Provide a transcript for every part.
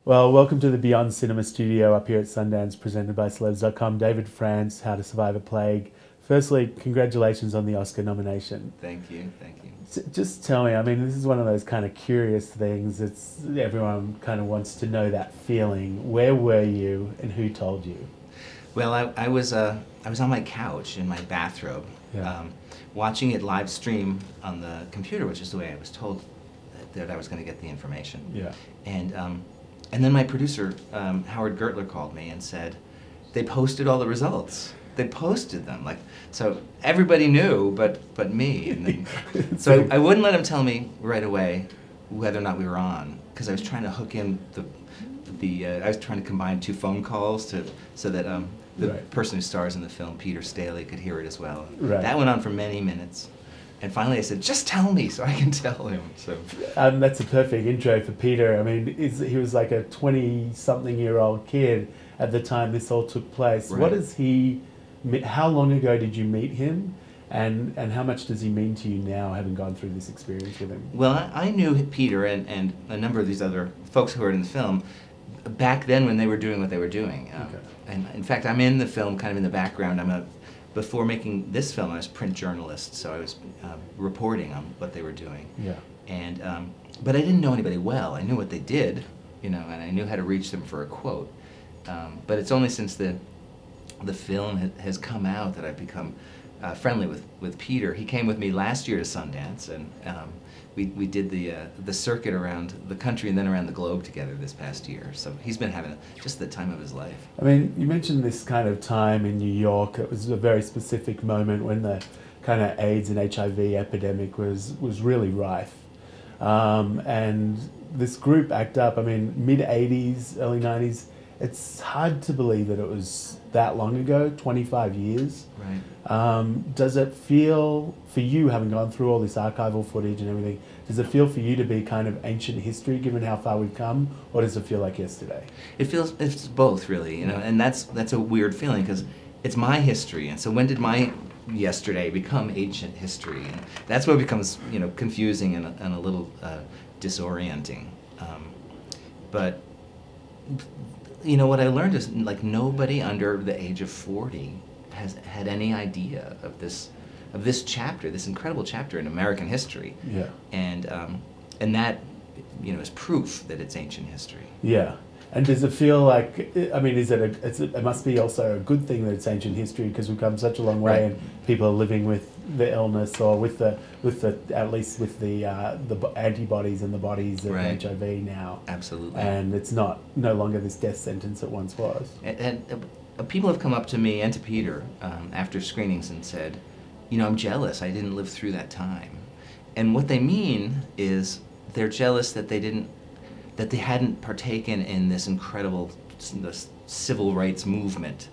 Well, welcome to the Beyond Cinema studio up here at Sundance, presented by Celebs.com. David France, How to Survive a Plague. Firstly, congratulations on the Oscar nomination. Thank you, thank you. Just tell me, I mean, this is one of those kind of curious things. Everyone kind of wants to know that feeling. Where were you and who told you? Well, I was on my couch in my bathrobe, Yeah. watching it live stream on the computer, which is the way I was told that I was going to get the information. Yeah. And then my producer, Howard Gertler, called me and said, they posted all the results. They posted them, so everybody knew, but me. And then, so I wouldn't let him tell me right away whether or not we were on, because I was trying to hook in I was trying to combine two phone calls so that the Right. person who stars in the film, Peter Staley, could hear it as well. Right. That went on for many minutes. And finally I said, just tell me so I can tell him. So That's a perfect intro for Peter. I mean, he was like a 20-something-year-old kid at the time this all took place. Right. What is he? How long ago did you meet him, and how much does he mean to you now, having gone through this experience with him? Well, I knew Peter and a number of these other folks who were in the film back then when they were doing what they were doing. Okay. And in fact, I'm in the film kind of in the background. Before making this film, I was a print journalist, so I was reporting on what they were doing. Yeah. And but I didn't know anybody well. I knew what they did, and I knew how to reach them for a quote. But it's only since the film has come out that I've become friendly with Peter. He came with me last year to Sundance, and we did the circuit around the country and then around the globe together this past year. So he's been having just the time of his life. I mean, you mentioned this kind of time in New York. It was a very specific moment when the kind of AIDS and HIV epidemic was really rife. And this group, ACT UP, I mean, mid-'80s, early '90s, it's hard to believe that it was that long ago, 25 years. Right. Does it feel, for you, having gone through all this archival footage and everything, does it feel for you to be kind of ancient history, given how far we've come, or does it feel like yesterday? It's both, really, and that's a weird feeling, because it's my history, and so when did my yesterday become ancient history? And that's what becomes, confusing and a little disorienting. But what I learned is, nobody under the age of 40 has had any idea of this chapter, this incredible chapter in American history. Yeah. And that, is proof that it's ancient history. Yeah. And does it feel like, I mean, it must be also a good thing that it's ancient history, because we've come such a long way, Right. and people are living with the illness, or with the at least with the antibodies and the bodies of Right. HIV now. Absolutely. And it's no longer this death sentence it once was. And people have come up to me and to Peter after screenings and said, I'm jealous I didn't live through that time. And what they mean is they're jealous that they hadn't partaken in this incredible civil rights movement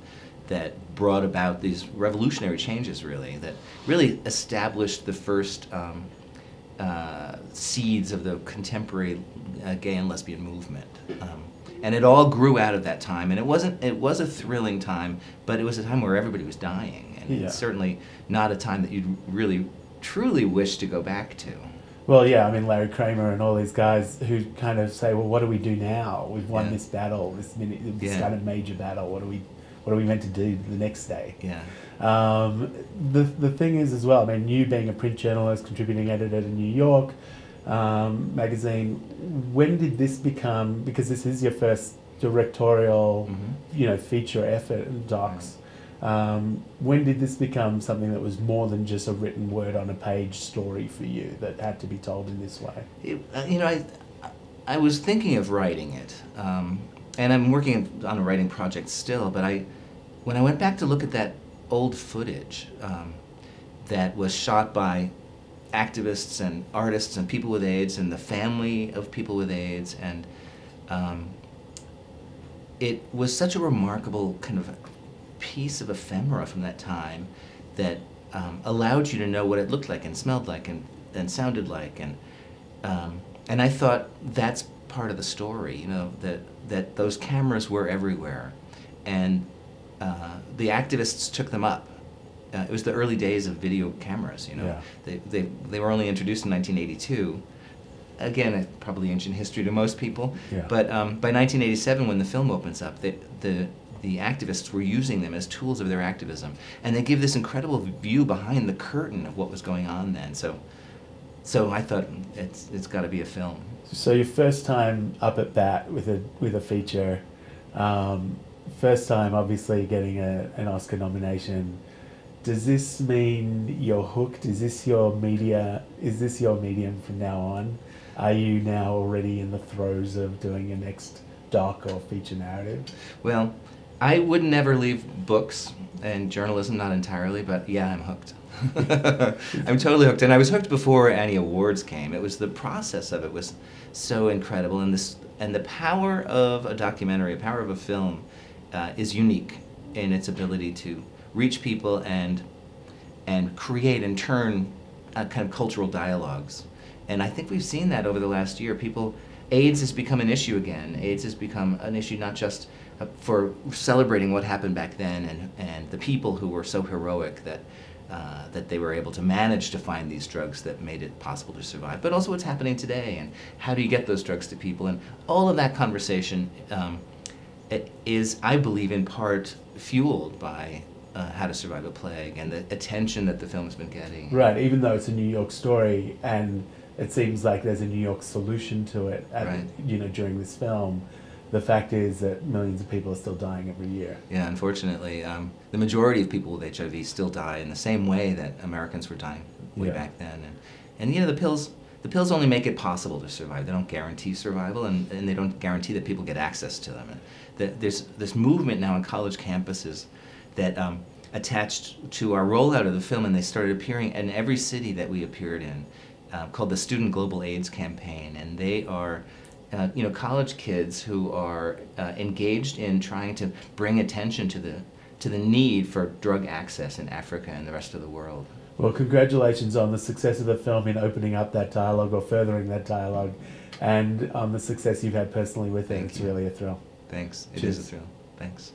that brought about these revolutionary changes, really, that really established the first seeds of the contemporary gay and lesbian movement. And it all grew out of that time, and it was a thrilling time, but it was a time where everybody was dying, and Yeah. it's certainly not a time that you'd really truly wish to go back to. Well, yeah, I mean, Larry Kramer and all these guys who kind of say, well, what do we do now? We've won Yeah. this battle, this Yeah. kind of major battle. What are we meant to do the next day? Yeah. The thing is as well, I mean, you being a print journalist, contributing editor to New York magazine, when did this become, because this is your first directorial, feature effort in docs, when did this become something that was more than just a written word on a page story for you that had to be told in this way? I was thinking of writing it, and I'm working on a writing project still, but when I went back to look at that old footage that was shot by activists and artists and people with AIDS and the family of people with AIDS, and it was such a remarkable kind of piece of ephemera from that time that allowed you to know what it looked like and smelled like and sounded like, and I thought that's part of the story, that those cameras were everywhere, and the activists took them up. It was the early days of video cameras, Yeah. They were only introduced in 1982, again, probably ancient history to most people. Yeah. But by 1987, when the film opens up, the activists were using them as tools of their activism, and they give this incredible view behind the curtain of what was going on then. So I thought it's got to be a film. So your first time up at bat with a feature, first time obviously getting an Oscar nomination. Does this mean you're hooked? Is this your media? Is this your medium from now on? Are you now already in the throes of doing your next doc or feature narrative? Well, I would never leave books and journalism, not entirely, but yeah, I'm hooked. I'm totally hooked, and I was hooked before any awards came. It was the process of it was so incredible, and the power of a documentary, the power of a film, is unique in its ability to reach people and create and turn kind of cultural dialogues. And I think we've seen that over the last year. AIDS has become an issue again. AIDS has become an issue not just for celebrating what happened back then and the people who were so heroic that they were able to manage to find these drugs that made it possible to survive, but also what's happening today and how do you get those drugs to people. And all of that conversation is, I believe, in part fueled by How to Survive a Plague and the attention that the film has been getting. Right, even though it's a New York story and it seems like there's a New York solution to it Right. During this film, the fact is that millions of people are still dying every year. Yeah, unfortunately, the majority of people with HIV still die in the same way that Americans were dying way back then. And the pills only make it possible to survive. They don't guarantee survival, and they don't guarantee that people get access to them. And there's this movement now on college campuses that attached to our rollout of the film, and they started appearing in every city that we appeared in, called the Student Global AIDS Campaign. And they are college kids who are engaged in trying to bring attention to the need for drug access in Africa and the rest of the world. Well, congratulations on the success of the film in opening up that dialogue or furthering that dialogue, and on the success you've had personally with it. It's really a thrill. Thanks. It Cheers. is a thrill. Thanks.